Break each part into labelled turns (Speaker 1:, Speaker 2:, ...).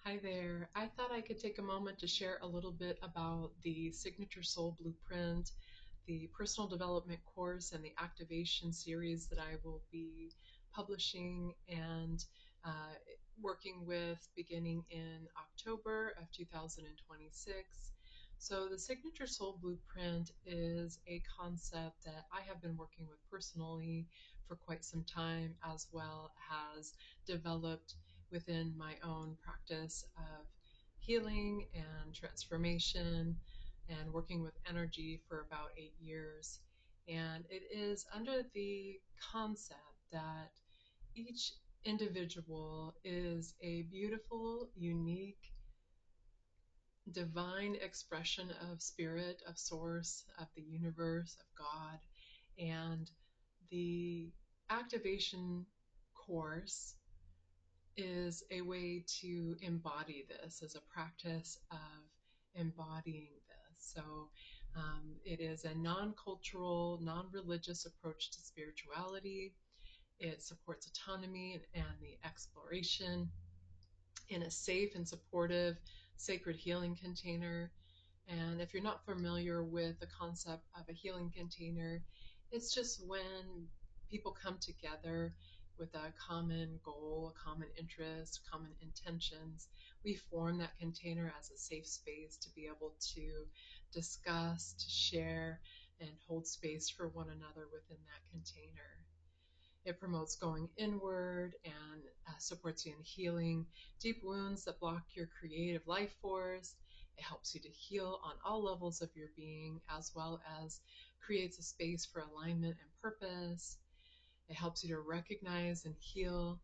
Speaker 1: Hi there. I thought I could take a moment to share a little bit about the Signature Soul Blueprint, the personal development course, and the activation series that I will be publishing and uh, working with beginning in October of 2026. So, the Signature Soul Blueprint is a concept that I have been working with personally for quite some time, as well as developed within my own practice of healing and transformation and working with energy for about 8 years. And it is under the concept that each individual is a beautiful, unique, divine expression of spirit, of source, of the universe, of God. And the activation course is a way to embody this as a practice of embodying this. So it is a non cultural, non religious approach to spirituality. It supports autonomy and the exploration in a safe and supportive sacred healing container. And if you're not familiar with the concept of a healing container, it's just when people come together with a common goal, a common interest, common intentions. We form that container as a safe space to be able to discuss, to share, and hold space for one another within that container. It promotes going inward and supports you in healing deep wounds that block your creative life force. It helps you to heal on all levels of your being, as well as creates a space for alignment and purpose. It helps you to recognize and heal,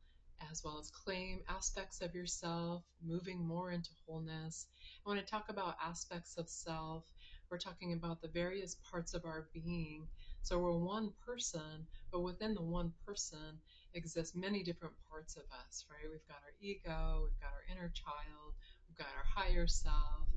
Speaker 1: as well as claim aspects of yourself, moving more into wholeness. And when I talk about aspects of self, we're talking about the various parts of our being. So we're one person, but within the one person exist many different parts of us, right? We've got our ego, we've got our inner child, we've got our higher self,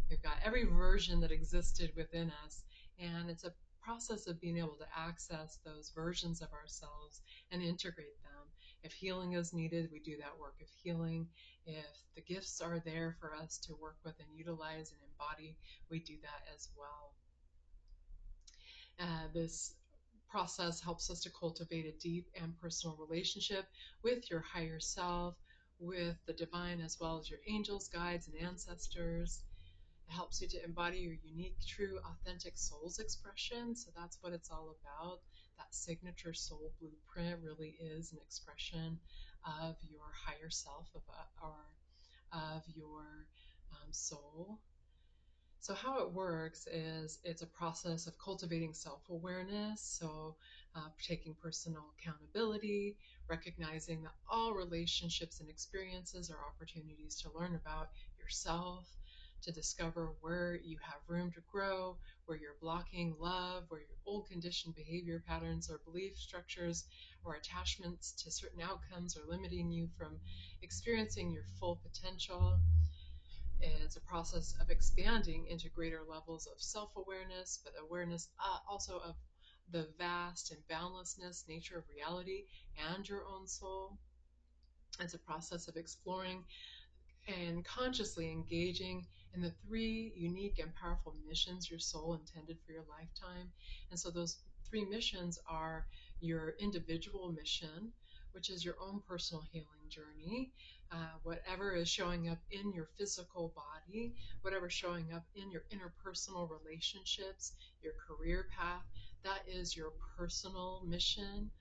Speaker 1: we've got every version that existed within us. And it's a process of being able to access those versions of ourselves and integrate them. If healing is needed, we do that work of healing. If the gifts are there for us to work with and utilize and embody, we do that as well. This process helps us to cultivate a deep and personal relationship with your higher self, with the divine, as well as your angels, guides, and ancestors. It helps you to embody your unique, true, authentic soul's expression. So that's what it's all about. That signature soul blueprint really is an expression of your higher self, of your soul. So, how it works is it's a process of cultivating self awareness, so taking personal accountability, recognizing that all relationships and experiences are opportunities to learn about yourself, to discover where you have room to grow, where you're blocking love, where your old conditioned behavior patterns or belief structures or attachments to certain outcomes are limiting you from experiencing your full potential. It's a process of expanding into greater levels of self awareness, but awareness also of the vast and boundlessness nature of reality and your own soul. It's a process of exploring and consciously engaging in the three unique and powerful missions your soul intended for your lifetime. And so those three missions are your individual mission, which is your own personal healing journey, whatever is showing up in your physical body, whatever showing up in your interpersonal relationships, your career path, that is your personal mission.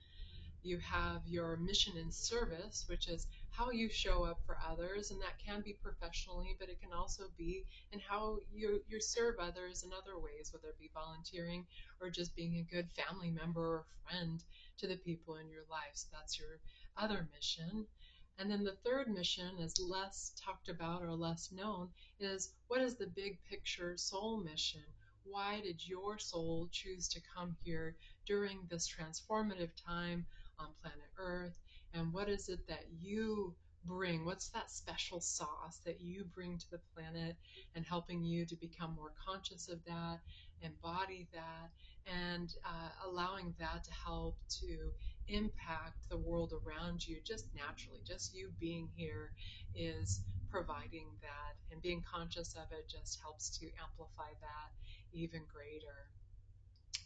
Speaker 1: You have your mission in service, which is how you show up for others, and that can be professionally, but it can also be in how you serve others in other ways, whether it be volunteering or just being a good family member or friend to the people in your life. So that's your other mission. And then the third mission is less talked about or less known is what is the big picture soul mission? Why did your soul choose to come here during this transformative time on planet Earth? And what is it that you bring? What's that special sauce that you bring to the planet and helping you to become more conscious of that, embody that, and allowing that to help to impact the world around you just naturally? Just you being here is providing that, and being conscious of it just helps to amplify that even greater.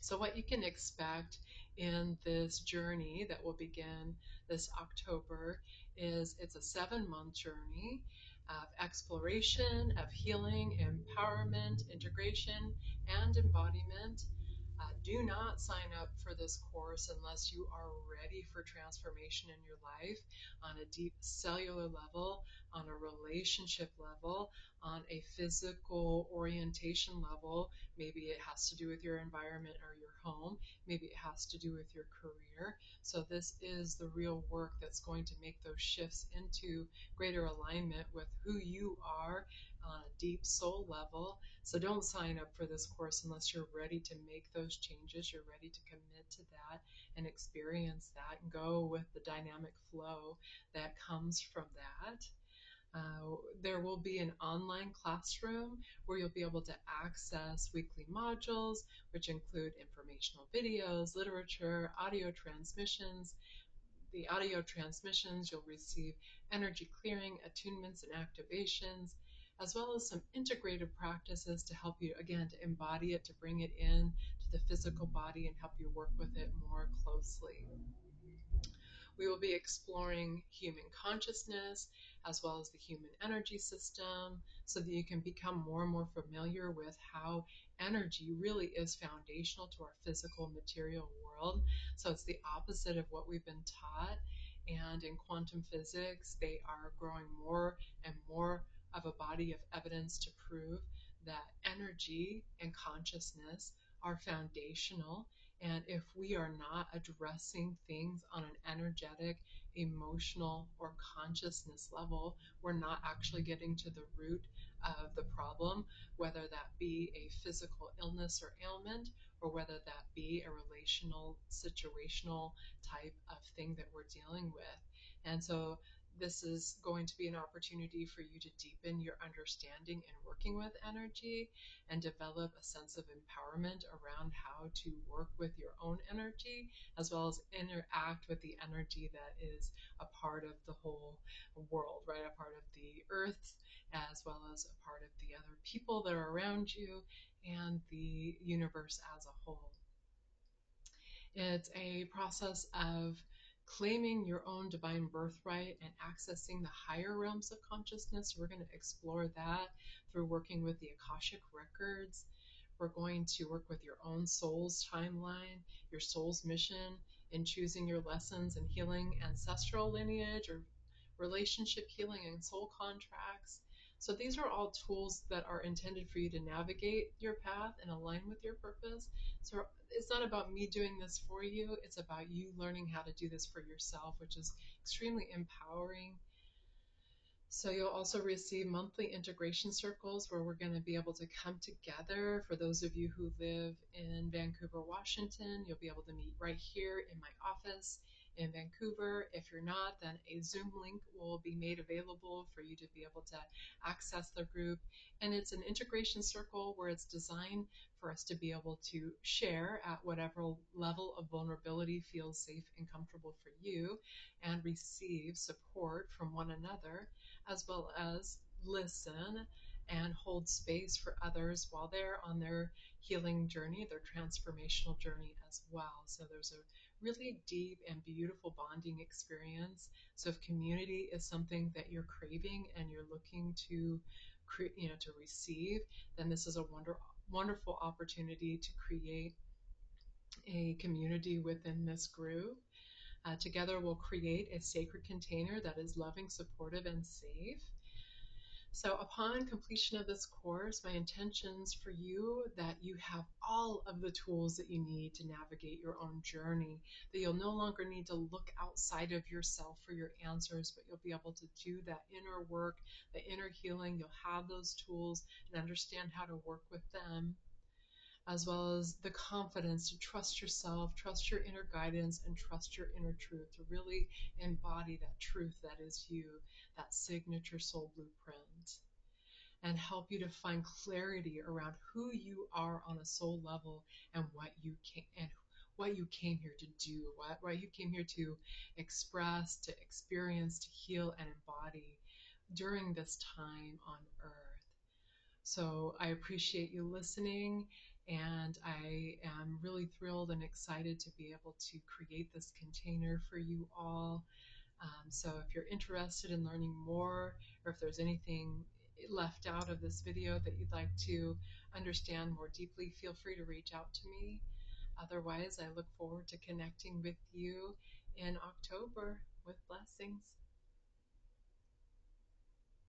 Speaker 1: So, what you can expect in this journey that will begin this October is it's a 7 month journey of exploration, of healing, empowerment, integration, and embodiment. Do not sign up for this course unless you are ready for transformation in your life on a deep cellular level, on a relationship level, on a physical orientation level. Maybe it has to do with your environment or your home. Maybe it has to do with your career. So, this is the real work that's going to make those shifts into greater alignment with who you are on a deep soul level. So don't sign up for this course unless you're ready to make those changes, you're ready to commit to that and experience that and go with the dynamic flow that comes from that. There will be an online classroom where you'll be able to access weekly modules, which include informational videos, literature, audio transmissions. The audio transmissions, you'll receive energy clearing, attunements, and activations, as well as some integrative practices to help you, again, to embody it, to bring it in to the physical body and help you work with it more closely. We will be exploring human consciousness as well as the human energy system so that you can become more and more familiar with how energy really is foundational to our physical material world. So it's the opposite of what we've been taught. And in quantum physics, they are growing more and more of a body of evidence to prove that energy and consciousness are foundational, and if we are not addressing things on an energetic, emotional, or consciousness level, we're not actually getting to the root of the problem, whether that be a physical illness or ailment, or whether that be a relational, situational type of thing that we're dealing with. And so this is going to be an opportunity for you to deepen your understanding and working with energy and develop a sense of empowerment around how to work with your own energy, as well as interact with the energy that is a part of the whole world, right? A part of the earth, as well as a part of the other people that are around you and the universe as a whole. It's a process of claiming your own divine birthright and accessing the higher realms of consciousness. We're going to explore that through working with the Akashic records. We're going to work with your own soul's timeline, your soul's mission in choosing your lessons and healing ancestral lineage or relationship healing and soul contracts. So these are all tools that are intended for you to navigate your path and align with your purpose. So it's not about me doing this for you, it's about you learning how to do this for yourself, which is extremely empowering. So you'll also receive monthly integration circles where we're going to be able to come together. For those of you who live in Vancouver, Washington, you'll be able to meet right here in my office in Vancouver. If you're not, then a Zoom link will be made available for you to be able to access the group. And it's an integration circle where it's designed for us to be able to share at whatever level of vulnerability feels safe and comfortable for you, and receive support from one another, as well as listen and hold space for others while they're on their healing journey, their transformational journey as well. So there's a really deep and beautiful bonding experience. So if community is something that you're craving and you're looking to to receive, then this is a wonderful opportunity to create a community within this group. Together we'll create a sacred container that is loving, supportive, and safe. So upon completion of this course, my intentions for you that you have all of the tools that you need to navigate your own journey, that you'll no longer need to look outside of yourself for your answers, but you'll be able to do that inner work, the inner healing. You'll have those tools and understand how to work with them, as well as the confidence to trust yourself, trust your inner guidance, and trust your inner truth to really embody that truth that is you, that signature soul blueprint, and help you to find clarity around who you are on a soul level and what you came here to do, what you came here to express, to experience, to heal, and embody. during this time on earth. So I appreciate you listening, and I am really thrilled and excited to be able to create this container for you all. So if you're interested in learning more, or if there's anything left out of this video that you'd like to understand more deeply, feel free to reach out to me. Otherwise, I look forward to connecting with you in October with blessings.